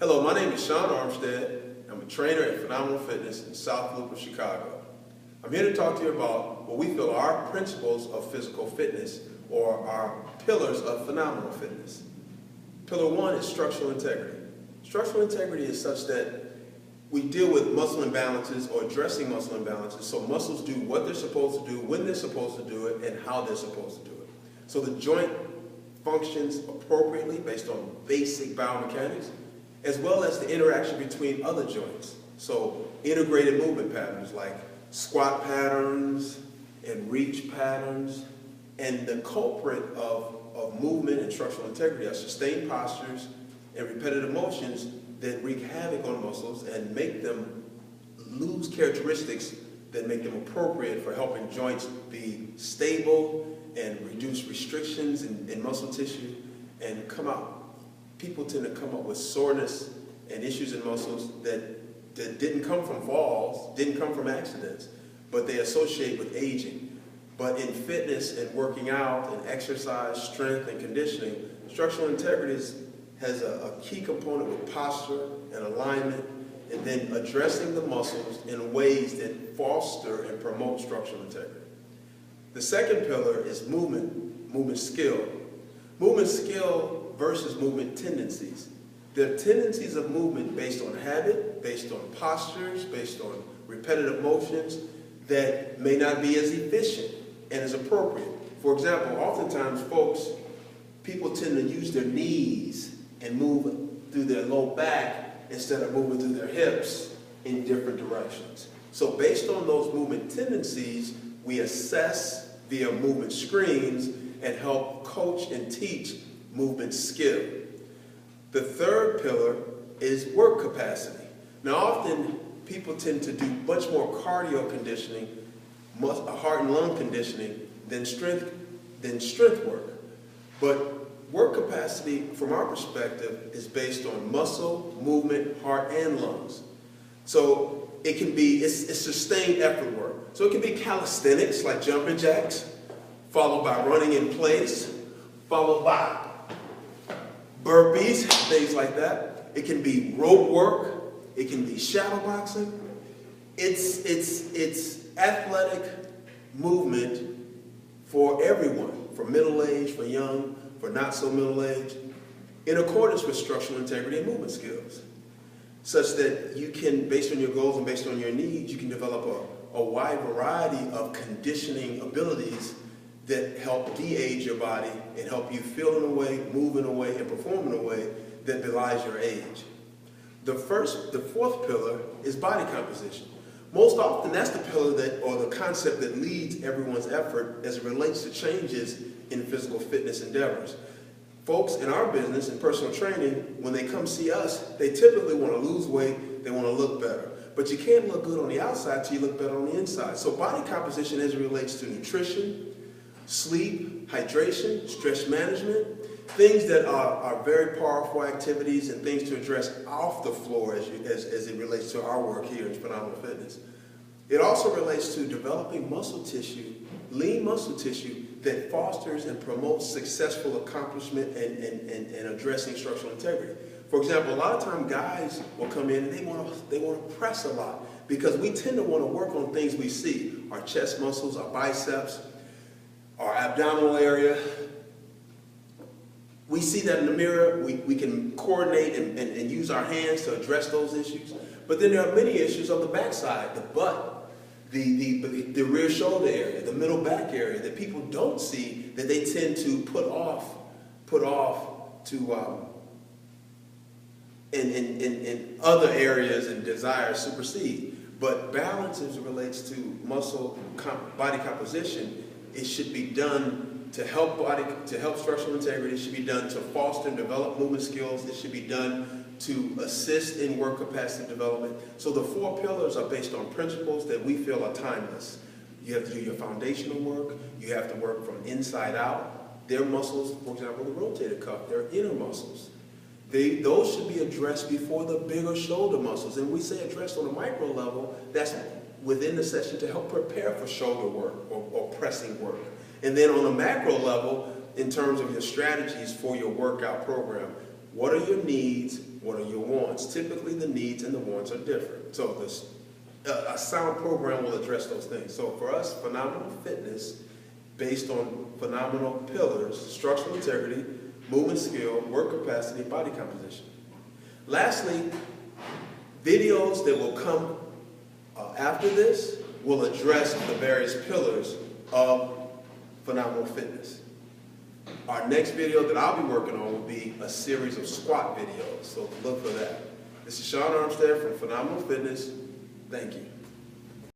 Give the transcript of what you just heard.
Hello, my name is Sean Armstead. I'm a trainer at Phenomenal Fitness in South Loop of Chicago. I'm here to talk to you about what we feel are our principles of physical fitness, or our pillars of phenomenal fitness. Pillar one is structural integrity. Structural integrity is such that we deal with muscle imbalances or addressing muscle imbalances, so muscles do what they're supposed to do, when they're supposed to do it, and how they're supposed to do it. So the joint functions appropriately based on basic biomechanics, as well as the interaction between other joints. So integrated movement patterns like squat patterns and reach patterns. And the culprit of movement and structural integrity are sustained postures and repetitive motions that wreak havoc on muscles and make them lose characteristics that make them appropriate for helping joints be stable and reduce restrictions in muscle tissue and come out. People tend to come up with soreness and issues in muscles that didn't come from falls, didn't come from accidents, but they associate with aging. But in fitness and working out and exercise, strength and conditioning, structural integrity has a key component with posture and alignment, and then addressing the muscles in ways that foster and promote structural integrity. The second pillar is movement skill. Movement skill versus movement tendencies. There are tendencies of movement based on habit, based on postures, based on repetitive motions that may not be as efficient and as appropriate. For example, oftentimes people tend to use their knees and move through their low back instead of moving through their hips in different directions. So based on those movement tendencies, we assess via movement screens and help coach and teach movement skill. The third pillar is work capacity. Now often people tend to do much more cardio conditioning, heart and lung conditioning than strength work. But work capacity from our perspective is based on muscle, movement, heart, and lungs. So it's sustained effort work. So it can be calisthenics like jumping jacks, followed by running in place, followed by burpees, things like that. It can be rope work. It can be shadow boxing. It's athletic movement for everyone, for middle-aged, for young, for not so middle-aged, in accordance with structural integrity and movement skills, such that you can, based on your goals and based on your needs, you can develop a wide variety of conditioning abilities that help de-age your body and help you feel in a way, move in a way, and perform in a way that belies your age. The fourth pillar is body composition. Most often that's the pillar or the concept that leads everyone's effort as it relates to changes in physical fitness endeavors. Folks in our business, in personal training, when they come see us, they typically want to lose weight, they want to look better. But you can't look good on the outside till you look better on the inside. So body composition as it relates to nutrition, sleep, hydration, stress management, things that are very powerful activities and things to address off the floor as it relates to our work here in Phenomenal Fitness. It also relates to developing muscle tissue, lean muscle tissue that fosters and promotes successful accomplishment and addressing structural integrity. For example, a lot of times guys will come in and they want to press a lot because we tend to want to work on things we see, our chest muscles, our biceps, our abdominal area. We see that in the mirror. We can coordinate and use our hands to address those issues. But then there are many issues on the backside, the butt, the rear shoulder area, the middle back area that people don't see, that they tend to put off to in other areas and desires supersede. But balance as it relates to body composition, it should be done to help structural integrity. It should be done to foster and develop movement skills. It should be done to assist in work capacity development. So the four pillars are based on principles that we feel are timeless. You have to do your foundational work. You have to work from inside out. Their muscles, for example, the rotator cuff, they're inner muscles. Those should be addressed before the bigger shoulder muscles. And we say addressed on a micro level, that's within the session to help prepare for shoulder work or pressing work. And then on a macro level, in terms of your strategies for your workout program, what are your needs? what are your wants? Typically, the needs and the wants are different. So a sound program will address those things. So for us, phenomenal fitness, based on phenomenal pillars: structural integrity, movement skill, work capacity, body composition. Lastly, videos that will come after this will address the various pillars of phenomenal fitness. Our next video that I'll be working on will be a series of squat videos, so look for that. This is Sean Armstead from Phenomenal Fitness. Thank you.